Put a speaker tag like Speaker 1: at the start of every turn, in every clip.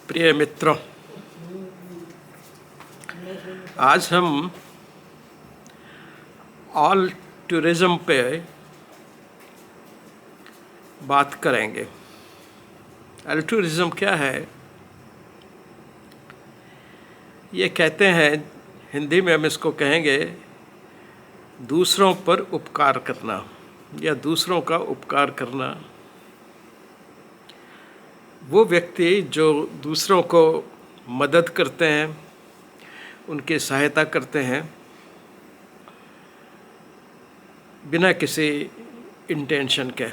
Speaker 1: प्रिय मित्रों, आज हम ऑल टूरिज्म पे बात करेंगे। ऑल टूरिज्म क्या है? ये कहते हैं, हिंदी में हम इसको कहेंगे दूसरों पर उपकार करना या दूसरों का उपकार करना। वो व्यक्ति जो दूसरों को मदद करते हैं, उनकी सहायता करते हैं बिना किसी इंटेंशन के,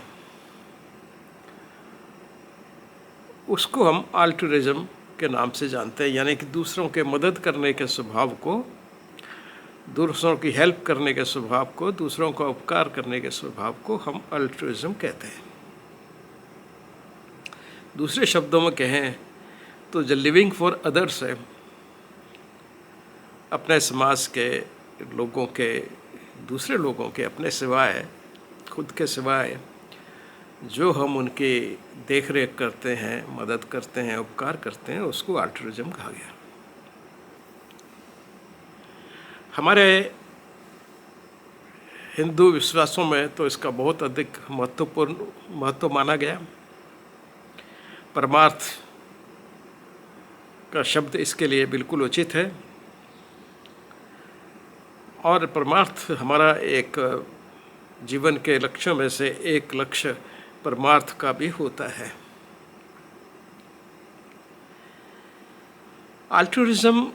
Speaker 1: उसको हम ऑल्टूरिज्म के नाम से जानते हैं। यानी कि दूसरों के मदद करने के स्वभाव को, दूसरों की हेल्प करने के स्वभाव को, दूसरों का उपकार करने के स्वभाव को हम ऑल्टूरिज्म कहते हैं। दूसरे शब्दों में कहें तो जो लिविंग फॉर अदर्स है, अपने समाज के लोगों के, दूसरे लोगों के अपने सिवाय, खुद के सिवाय जो हम उनकी देख रेख करते हैं, मदद करते हैं, उपकार करते हैं, उसको ऑल्टूरिज्म कहा गया। हमारे हिंदू विश्वासों में तो इसका बहुत अधिक महत्व माना गया। परमार्थ का शब्द इसके लिए बिल्कुल उचित है, और परमार्थ हमारा एक जीवन के लक्ष्यों में से एक लक्ष्य परमार्थ का भी होता है। ऑल्टूरिज्म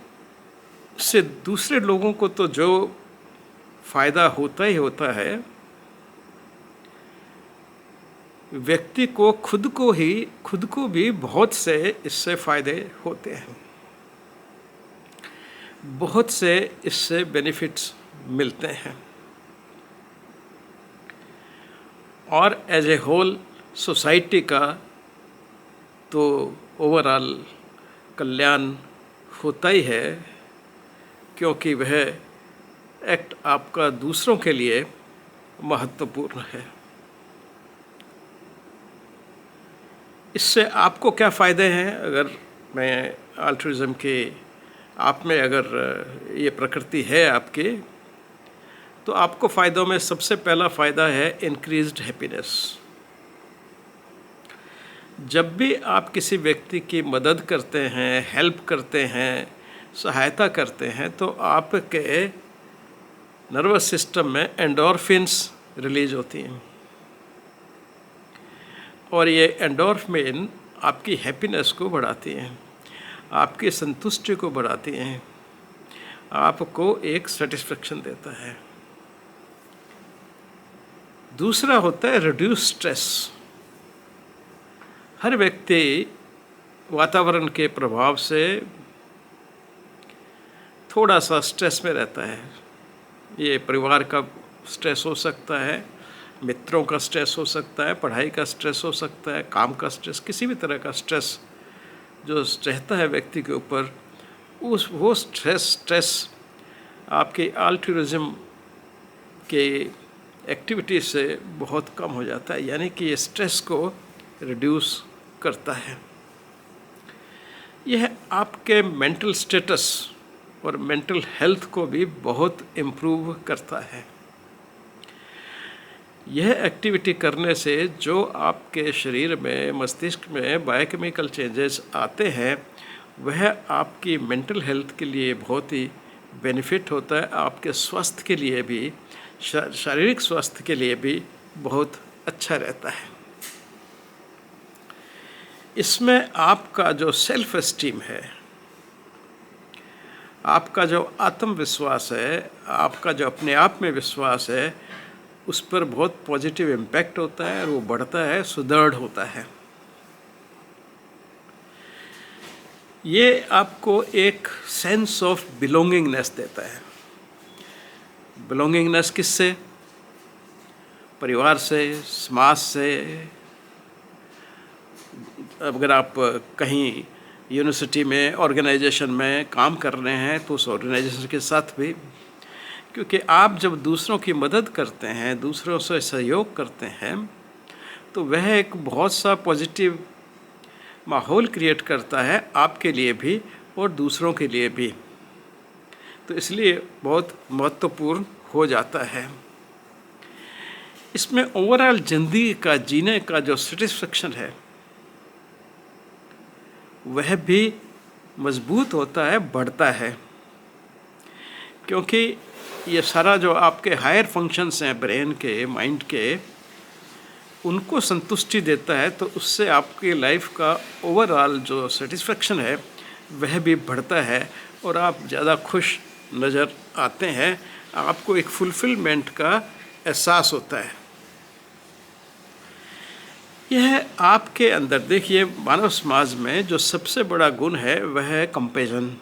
Speaker 1: से दूसरे लोगों को तो जो फायदा होता ही होता है, व्यक्ति को खुद को भी बहुत से इससे फायदे होते हैं, बहुत से इससे बेनिफिट्स मिलते हैं, और एज ए होल सोसाइटी का तो ओवरऑल कल्याण होता ही है, क्योंकि वह एक्ट आपका दूसरों के लिए महत्वपूर्ण है। इससे आपको क्या फ़ायदे हैं? अगर मैं ऑल्टूरिज्म के आप में अगर ये प्रकृति है आपकी, तो आपको फ़ायदों में सबसे पहला फ़ायदा है इंक्रीज्ड हैप्पीनेस। जब भी आप किसी व्यक्ति की मदद करते हैं, हेल्प करते हैं, सहायता करते हैं, तो आपके नर्वस सिस्टम में एंडोर्फिन्स रिलीज होती हैं, और ये एंडोर्फिन आपकी हैप्पीनेस को बढ़ाती हैं, आपकी संतुष्टि को बढ़ाती हैं, आपको एक सेटिस्फेक्शन देता है। दूसरा होता है रिड्यूस स्ट्रेस। हर व्यक्ति वातावरण के प्रभाव से थोड़ा सा स्ट्रेस में रहता है। ये परिवार का स्ट्रेस हो सकता है, मित्रों का स्ट्रेस हो सकता है, पढ़ाई का स्ट्रेस हो सकता है, काम का स्ट्रेस, किसी भी तरह का स्ट्रेस जो रहता है व्यक्ति के ऊपर, वो स्ट्रेस आपके ऑल्टूरिज्म के एक्टिविटी से बहुत कम हो जाता है। यानी कि ये स्ट्रेस को रिड्यूस करता है। यह आपके मेंटल स्टेटस और मेंटल हेल्थ को भी बहुत इम्प्रूव करता है। यह एक्टिविटी करने से जो आपके शरीर में, मस्तिष्क में बायोकेमिकल चेंजेस आते हैं, वह आपकी मेंटल हेल्थ के लिए बहुत ही बेनिफिट होता है। आपके स्वास्थ्य के लिए भी, शारीरिक स्वास्थ्य के लिए भी बहुत अच्छा रहता है। इसमें आपका जो सेल्फ एस्टीम है, आपका जो आत्मविश्वास है, आपका जो अपने आप में विश्वास है, उस पर बहुत पॉजिटिव इम्पैक्ट होता है, और वो बढ़ता है, सुदृढ़ होता है। ये आपको एक सेंस ऑफ बिलोंगिंगनेस देता है। बिलोंगिंगनेस किससे? परिवार से, समाज से। अगर आप कहीं यूनिवर्सिटी में, ऑर्गेनाइजेशन में काम कर रहे हैं, तो उस ऑर्गेनाइजेशन के साथ भी, क्योंकि आप जब दूसरों की मदद करते हैं, दूसरों से सहयोग करते हैं, तो वह एक बहुत सा पॉजिटिव माहौल क्रिएट करता है आपके लिए भी और दूसरों के लिए भी। तो इसलिए बहुत महत्वपूर्ण हो जाता है। इसमें ओवरऑल ज़िंदगी का जीने का जो सेटिस्फेक्शन है वह भी मजबूत होता है, बढ़ता है, क्योंकि ये सारा जो आपके हायर फंक्शंस हैं ब्रेन के, माइंड के, उनको संतुष्टि देता है। तो उससे आपकी लाइफ का ओवरऑल जो सेटिस्फेक्शन है वह भी बढ़ता है और आप ज़्यादा खुश नज़र आते हैं। आपको एक फुलफिलमेंट का एहसास होता है। यह आपके अंदर, देखिए, मानव समाज में जो सबसे बड़ा गुण है वह है कंपैशन,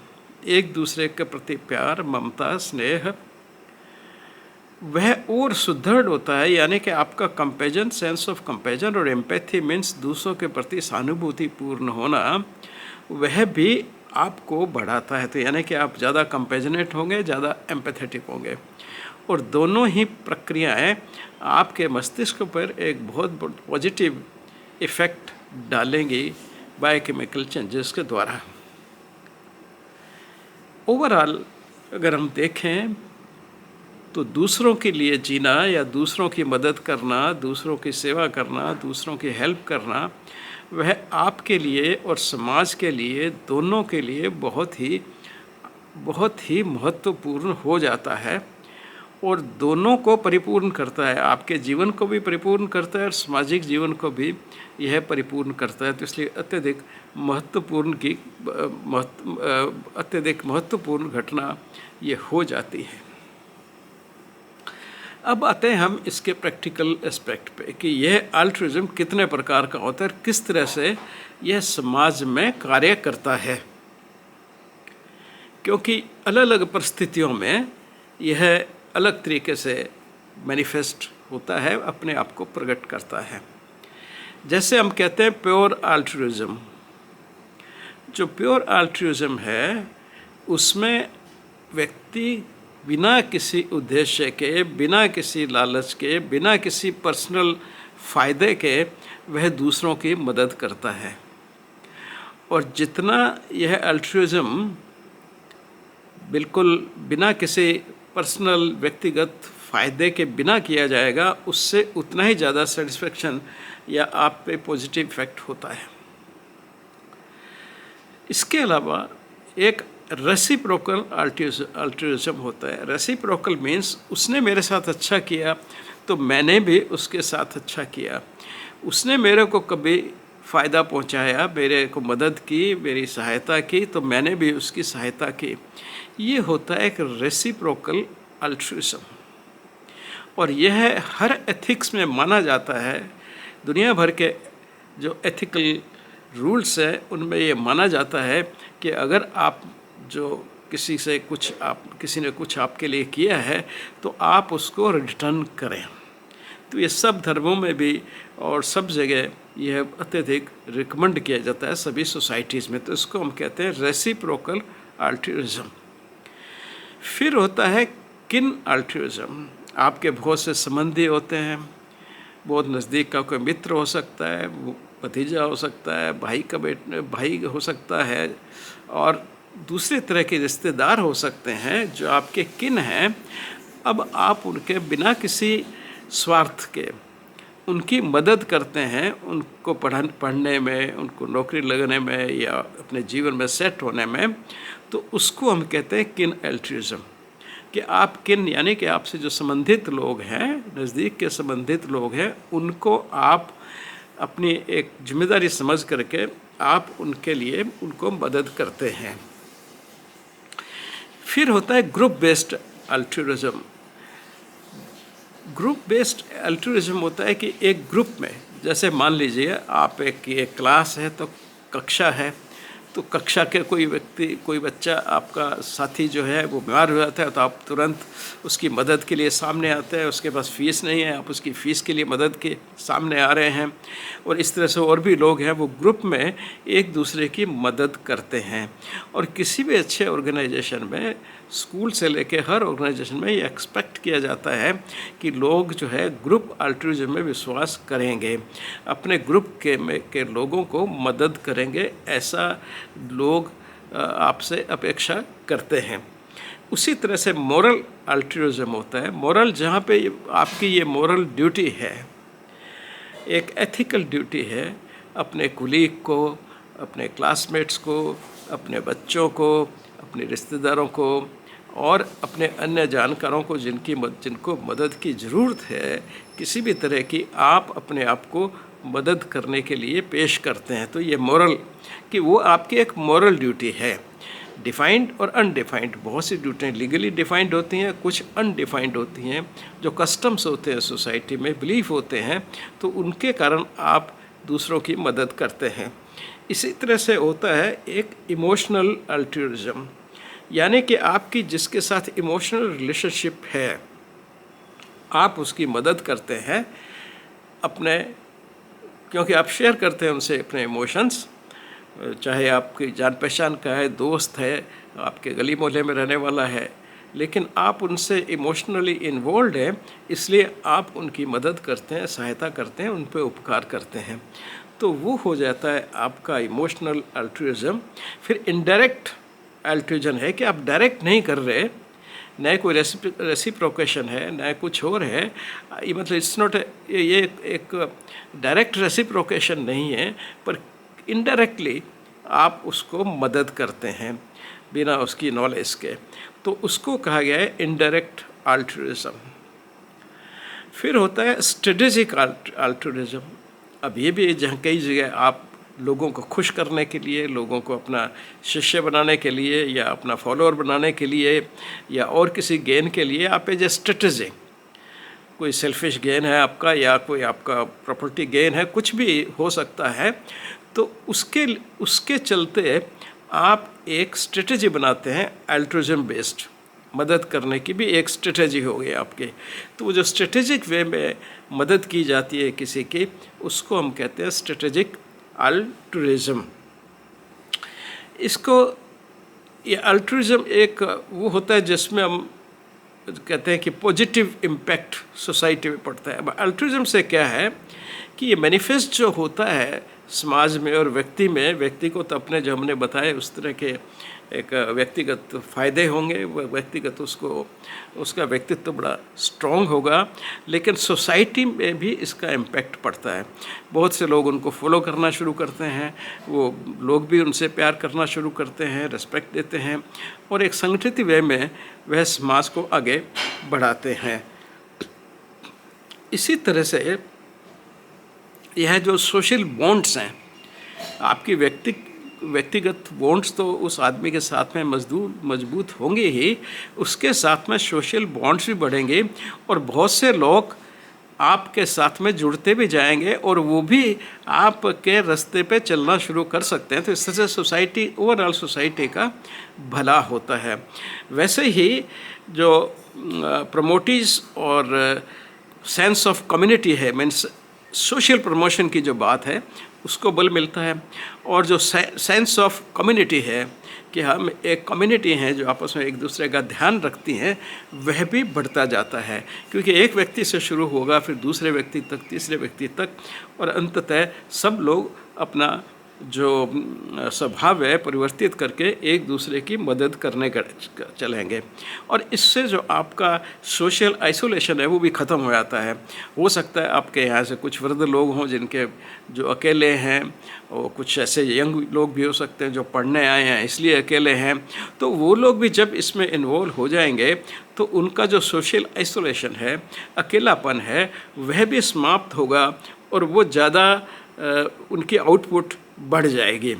Speaker 1: एक दूसरे के प्रति प्यार, ममता, स्नेह। वह और सुदृढ़ होता है, यानी कि आपका कंपैशन, सेंस ऑफ कंपैशन और एम्पैथी मीन्स दूसरों के प्रति सहानुभूति पूर्ण होना, वह भी आपको बढ़ाता है। तो यानी कि आप ज़्यादा कंपैशनेट होंगे, ज़्यादा एम्पैथेटिक होंगे, और दोनों ही प्रक्रियाएं आपके मस्तिष्क पर एक बहुत पॉजिटिव इफ़ेक्ट डालेंगी बायोकेमिकल चेंजेस के द्वारा। ओवरऑल अगर हम देखें तो दूसरों के लिए जीना या दूसरों की मदद करना, दूसरों की सेवा करना, दूसरों की हेल्प करना, वह आपके लिए और समाज के लिए, दोनों के लिए बहुत ही महत्वपूर्ण हो जाता है और दोनों को परिपूर्ण करता है। आपके जीवन को भी परिपूर्ण करता है और सामाजिक जीवन को भी यह परिपूर्ण करता है। तो इसलिए अत्यधिक महत्वपूर्ण घटना ये हो जाती है। अब आते हैं हम इसके प्रैक्टिकल एस्पेक्ट पे कि यह अल्ट्रुइज्म कितने प्रकार का होता है, किस तरह से यह समाज में कार्य करता है, क्योंकि अलग अलग परिस्थितियों में यह अलग तरीके से मैनिफेस्ट होता है, अपने आप को प्रकट करता है। जैसे हम कहते हैं प्योर अल्ट्रुइज्म, जो प्योर अल्ट्रुइज्म है उसमें व्यक्ति बिना किसी उद्देश्य के, बिना किसी लालच के, बिना किसी पर्सनल फ़ायदे के वह दूसरों की मदद करता है। और जितना यह अल्ट्रुइज्म बिल्कुल बिना किसी पर्सनल व्यक्तिगत फ़ायदे के बिना किया जाएगा, उससे उतना ही ज़्यादा सेटिस्फेक्शन या आप पे पॉजिटिव इफेक्ट होता है। इसके अलावा एक रेसिप्रोकल अल्ट्रुइज्म होता है। रेसिप्रोकल मीन्स उसने मेरे साथ अच्छा किया तो मैंने भी उसके साथ अच्छा किया, उसने मेरे को कभी फ़ायदा पहुंचाया, मेरे को मदद की, मेरी सहायता की, तो मैंने भी उसकी सहायता की। ये होता है एक रेसिप्रोकल अल्ट्रुइज्म, और यह हर एथिक्स में माना जाता है। दुनिया भर के जो एथिकल रूल्स हैं उनमें ये माना जाता है कि अगर आप जो किसी ने कुछ आपके लिए किया है तो आप उसको रिटर्न करें। तो ये सब धर्मों में भी और सब जगह यह अत्यधिक रिकमेंड किया जाता है, सभी सोसाइटीज़ में। तो इसको हम कहते हैं रेसिप्रोकल अल्ट्रुइज्म। फिर होता है किन अल्ट्रुइज्म। आपके बहुत से संबंधी होते हैं, बहुत नज़दीक का कोई मित्र हो सकता है, भतीजा हो सकता है, भाई हो सकता है, और दूसरे तरह के रिश्तेदार हो सकते हैं जो आपके किन हैं। अब आप उनके बिना किसी स्वार्थ के उनकी मदद करते हैं, उनको पढ़ने में, उनको नौकरी लगने में या अपने जीवन में सेट होने में। तो उसको हम कहते हैं किन अल्ट्रुइज्म, कि आप किन यानी कि आपसे जो संबंधित लोग हैं, नज़दीक के संबंधित लोग हैं, उनको आप अपनी एक जिम्मेदारी समझ करके आप उनके लिए उनको मदद करते हैं। फिर होता है group based altruism. Group based altruism होता है कि एक ग्रुप में, जैसे मान लीजिए आप एक क्लास है तो कक्षा है, तो कक्षा के कोई बच्चा आपका साथी जो है वो बीमार हो जाता है तो आप तुरंत उसकी मदद के लिए सामने आते हैं। उसके पास फ़ीस नहीं है, आप उसकी फ़ीस के लिए मदद के सामने आ रहे हैं। और इस तरह से और भी लोग हैं वो ग्रुप में एक दूसरे की मदद करते हैं। और किसी भी अच्छे ऑर्गेनाइजेशन में, स्कूल से लेके हर ऑर्गेनाइजेशन में ये एक्सपेक्ट किया जाता है कि लोग जो है ग्रुप अल्ट्रुइज्म में विश्वास करेंगे, अपने ग्रुप के लोगों को मदद करेंगे, ऐसा लोग आपसे अपेक्षा करते हैं। उसी तरह से मोरल अल्ट्रुइज्म होता है। मोरल जहाँ पे आपकी ये मोरल ड्यूटी है, एक एथिकल ड्यूटी है, अपने कुलीग को, अपने क्लासमेट्स को, अपने बच्चों को, अपने रिश्तेदारों को और अपने अन्य जानकारों को जिनको मदद की ज़रूरत है किसी भी तरह की, आप अपने आप को मदद करने के लिए पेश करते हैं। तो ये मोरल कि वो आपकी एक मोरल ड्यूटी है। डिफाइंड और अनडिफाइंड, बहुत सी ड्यूटियाँ लीगली डिफाइंड होती हैं, कुछ अनडिफाइंड होती हैं, जो कस्टम्स होते हैं सोसाइटी में, बिलीफ होते हैं, तो उनके कारण आप दूसरों की मदद करते हैं। इसी तरह से होता है एक इमोशनल अल्ट्रुइज्म, यानी कि आपकी जिसके साथ इमोशनल रिलेशनशिप है, आप उसकी मदद करते हैं अपने, क्योंकि आप शेयर करते हैं उनसे अपने इमोशंस, चाहे आपकी जान पहचान का है, दोस्त है, आपके गली मोहल्ले में रहने वाला है, लेकिन आप उनसे इमोशनली इन्वॉल्व हैं, इसलिए आप उनकी मदद करते हैं, सहायता करते हैं, उन पर उपकार करते हैं। तो वो हो जाता है आपका इमोशनल अल्ट्रुइज्म। फिर इनडायरेक्ट अल्ट्रुइज्म है कि आप डायरेक्ट नहीं कर रहे, न कोई रेसिप्रोकेशन है, न कुछ और है। ये मतलब इट्स नॉट, ये एक डायरेक्ट रेसिप्रोकेशन नहीं है, पर इनडायरेक्टली आप उसको मदद करते हैं बिना उसकी नॉलेज के, तो उसको कहा गया है इनडायरेक्ट अल्ट्रुइज्म। फिर होता है स्ट्रेटेजिक अल्ट्रुइज्म। अब ये भी जहाँ कई जगह आप लोगों को खुश करने के लिए, लोगों को अपना शिष्य बनाने के लिए या अपना फॉलोअर बनाने के लिए या और किसी गेन के लिए आप एज ए स्ट्रेटजी, कोई सेल्फिश गेन है आपका या कोई आपका प्रॉपर्टी गेन है, कुछ भी हो सकता है, तो उसके चलते आप एक स्ट्रेटजी बनाते हैं अल्ट्रुइज्म बेस्ड। मदद करने की भी एक स्ट्रेटजी हो गई आपके। तो वो जो स्ट्रेटेजिक वे में मदद की जाती है किसी की, उसको हम कहते हैं स्ट्रेटेजिक अल्ट्रुइज्म। इसको, ये अल्ट्रुइज्म एक वो होता है जिसमें हम कहते हैं कि पॉजिटिव इम्पैक्ट सोसाइटी में पड़ता है। अब अल्ट्रुइज्म से क्या है कि ये मैनिफेस्ट जो होता है समाज में और व्यक्ति में, व्यक्ति को तो अपने जो हमने बताए उस तरह के एक व्यक्तिगत फ़ायदे होंगे, वह व्यक्तिगत उसका व्यक्तित्व बड़ा स्ट्रॉन्ग होगा, लेकिन सोसाइटी में भी इसका इम्पैक्ट पड़ता है। बहुत से लोग उनको फॉलो करना शुरू करते हैं, वो लोग भी उनसे प्यार करना शुरू करते हैं, रिस्पेक्ट देते हैं और एक संगठित वे में वह समाज को आगे बढ़ाते हैं। इसी तरह से यह जो सोशल बॉन्ड्स हैं, आपकी व्यक्तिगत बॉन्ड्स तो उस आदमी के साथ में मजबूत होंगे ही, उसके साथ में सोशल बॉन्ड्स भी बढ़ेंगे और बहुत से लोग आपके साथ में जुड़ते भी जाएंगे और वो भी आपके रास्ते पे चलना शुरू कर सकते हैं। तो इस तरह से सोसाइटी, ओवरऑल सोसाइटी का भला होता है। वैसे ही जो प्रमोटीज और सेंस ऑफ कम्युनिटी है, मीन्स सोशल प्रमोशन की जो बात है, उसको बल मिलता है। और जो सेंस ऑफ कम्युनिटी है कि हम एक कम्युनिटी हैं जो आपस में एक दूसरे का ध्यान रखती हैं, वह भी बढ़ता जाता है, क्योंकि एक व्यक्ति से शुरू होगा, फिर दूसरे व्यक्ति तक, तीसरे व्यक्ति तक, और अंततः सब लोग अपना जो स्वभाव है परिवर्तित करके एक दूसरे की मदद करने चलेंगे। और इससे जो आपका सोशल आइसोलेशन है वो भी ख़त्म हो जाता है। हो सकता है आपके यहाँ से कुछ वृद्ध लोग हों जिनके जो अकेले हैं, और कुछ ऐसे यंग लोग भी हो सकते हैं जो पढ़ने आए हैं इसलिए अकेले हैं, तो वो लोग भी जब इसमें इन्वॉल्व हो जाएंगे तो उनका जो सोशल आइसोलेशन है, अकेलापन है, वह भी समाप्त होगा और वो ज़्यादा उनकी आउटपुट बढ़ जाएगी।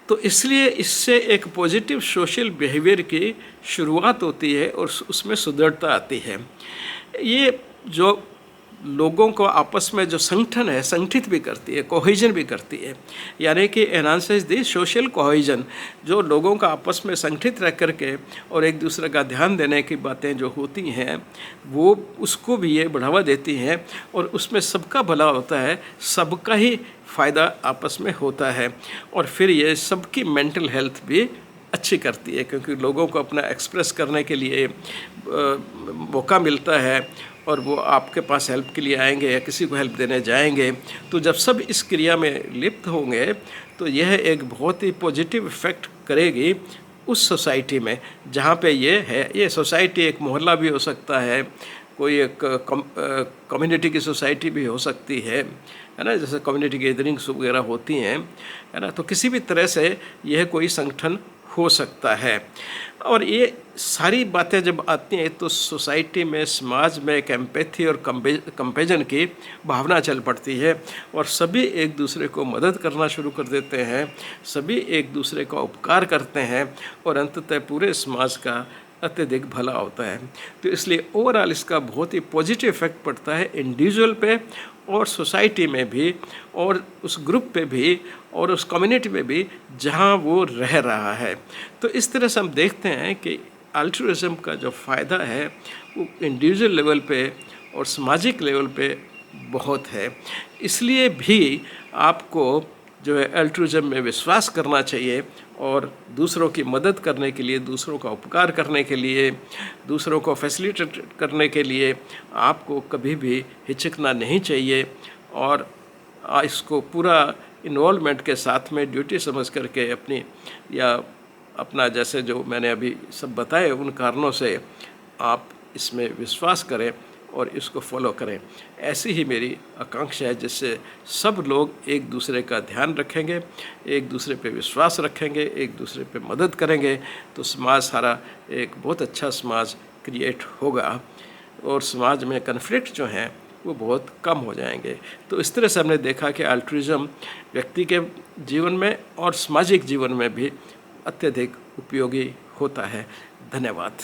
Speaker 1: तो इसलिए इससे एक पॉजिटिव सोशल बिहेवियर की शुरुआत होती है और उसमें सुदृढ़ता आती है। ये जो लोगों को आपस में जो संगठन है संगठित भी करती है, कोहेजन भी करती है, यानी कि एनहांसेस दी सोशल कोहेजन। जो लोगों का आपस में संगठित रह करके और एक दूसरे का ध्यान देने की बातें जो होती हैं वो उसको भी ये बढ़ावा देती हैं और उसमें सबका भला होता है, सबका ही फ़ायदा आपस में होता है और फिर ये सबकी मेंटल हेल्थ भी अच्छी करती है, क्योंकि लोगों को अपना एक्सप्रेस करने के लिए मौका मिलता है और वो आपके पास हेल्प के लिए आएंगे या किसी को हेल्प देने जाएंगे। तो जब सब इस क्रिया में लिप्त होंगे तो यह एक बहुत ही पॉजिटिव इफ़ेक्ट करेगी उस सोसाइटी में जहाँ पे ये है। ये सोसाइटी एक मोहल्ला भी हो सकता है, कोई एक कम्युनिटी की सोसाइटी भी हो सकती है ना, जैसे कम्युनिटी गैदरिंग्स वगैरह होती हैं, है ना। तो किसी भी तरह से यह कोई संगठन हो सकता है। और ये सारी बातें जब आती हैं तो सोसाइटी में, समाज में एक एम्पैथी और कंपेजन की भावना चल पड़ती है और सभी एक दूसरे को मदद करना शुरू कर देते हैं, सभी एक दूसरे का उपकार करते हैं और अंततः पूरे समाज का अत्यधिक भला होता है। तो इसलिए ओवरऑल इसका बहुत ही पॉजिटिव इफेक्ट पड़ता है इंडिविजुअल पे और सोसाइटी में भी और उस ग्रुप पे भी और उस कम्युनिटी में भी जहाँ वो रह रहा है। तो इस तरह से हम देखते हैं कि अल्ट्रुइज्म का जो फ़ायदा है वो इंडिविजुअल लेवल पे और सामाजिक लेवल पे बहुत है। इसलिए भी आपको जो है अल्ट्रुइज्म में विश्वास करना चाहिए और दूसरों की मदद करने के लिए, दूसरों का उपकार करने के लिए, दूसरों को फैसिलिटेट करने के लिए आपको कभी भी हिचकना नहीं चाहिए और इसको पूरा इन्वॉल्वमेंट के साथ में ड्यूटी समझ करके अपनी या अपना जैसे जो मैंने अभी सब बताए उन कारणों से आप इसमें विश्वास करें और इसको फॉलो करें। ऐसी ही मेरी आकांक्षा है जिससे सब लोग एक दूसरे का ध्यान रखेंगे, एक दूसरे पे विश्वास रखेंगे, एक दूसरे पे मदद करेंगे तो समाज सारा एक बहुत अच्छा समाज क्रिएट होगा और समाज में कन्फ्लिक्ट जो हैं वो बहुत कम हो जाएंगे। तो इस तरह से हमने देखा कि अल्ट्रुइज्म व्यक्ति के जीवन में और सामाजिक जीवन में भी अत्यधिक उपयोगी होता है। धन्यवाद।